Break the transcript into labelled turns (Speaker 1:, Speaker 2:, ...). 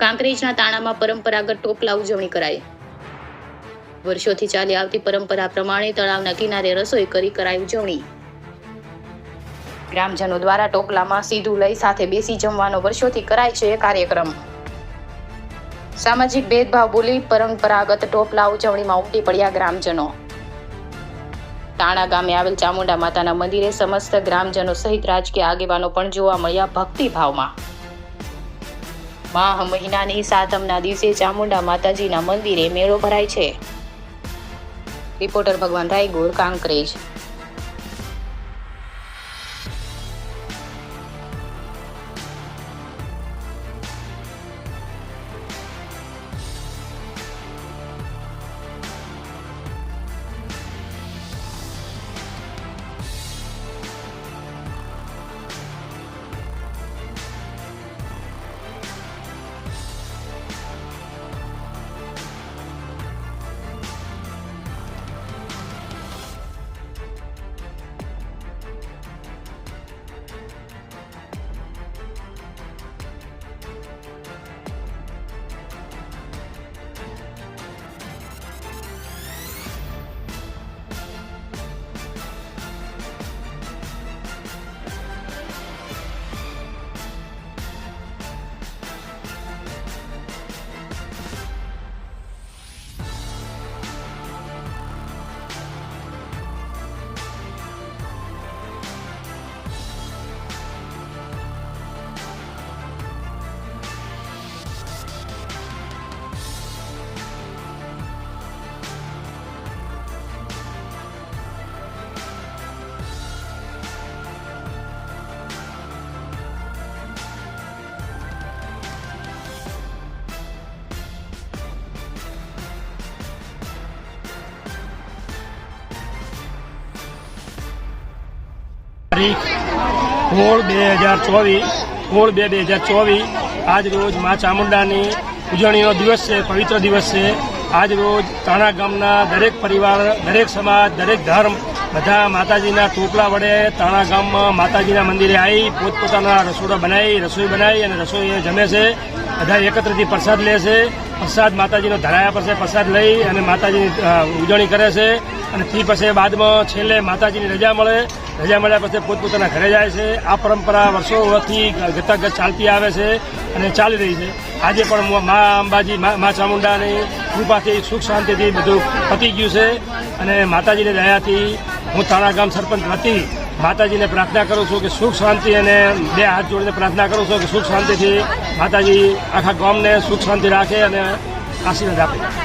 Speaker 1: કાંકરેજના તાણામાં પરંપરાગત ટોપલા ઉજવણી કરાઈ। વર્ષોથી ચાલી આવતી પરંપરા પ્રમાણે તળાવના કિનારે રસોઈ કરી કરાઈ ઉજવણી। ગ્રામજનો દ્વારા ટોપલામાં સીધું લઈ સાથે બેસી જમવાનો વર્ષોથી કરાય છે કાર્યક્રમ। સામાજિક ભેદભાવ ભૂલી પરંપરાગત ટોપલા ઉજવણીમાં ઉમટી પડ્યા ગ્રામજનો। તાણા ગામે આવેલ ચામુંડા માતાના મંદિરે સમસ્ત ગ્રામજનો સહિત રાજકીય આગેવાનો પણ જોવા મળ્યા ભક્તિભાવમાં। માહ મહિનાની સાતમના દિવસે ચામુંડા માતાજીના મંદિરે મેળો ભરાય છે। રિપોર્ટર ભગવાન રાયગોર, કાંકરેજ।
Speaker 2: તારીખ 16/2/2024 આજ રોજ મા ચામુંડાની ઉજવણીનો દિવસ છે, પવિત્ર દિવસ છે। આજ રોજ તાણા ગામના દરેક પરિવાર, દરેક સમાજ, દરેક ધર્મ બધા માતાજીના ટોપલા વડે તાણા ગામમાં માતાજીના મંદિરે આવી પોતપોતાના રસોઈ બનાવી અને રસોઈ જમે છે। બધા એકત્રથી પ્રસાદ લે છે। પ્રસાદ માતાજીનો ધરાયા પર છે, પ્રસાદ લઈ અને માતાજીની ઉજવણી કરે છે। અને તે પછી બાદમાં છેલ્લે માતાજીની રજા મળ્યા પછી પોતપોતાના ઘરે જાય છે। આ પરંપરા વર્ષોથી ગતગત ચાલતી આવે છે અને ચાલી રહી છે। આજે પણ મા અંબાજી, મા ચામુંડાની કૃપાથી સુખ શાંતિથી બધું પતી ગયું છે। અને માતાજીની દયાથી હું તાણા ગામ સરપંચ વતી માતાજીને પ્રાર્થના કરું છું કે સુખ શાંતિ, અને બે હાથ જોડીને પ્રાર્થના કરું છું કે સુખ શાંતિથી માતાજી આખા ગામને સુખ શાંતિ રાખે અને આશીર્વાદ આપે।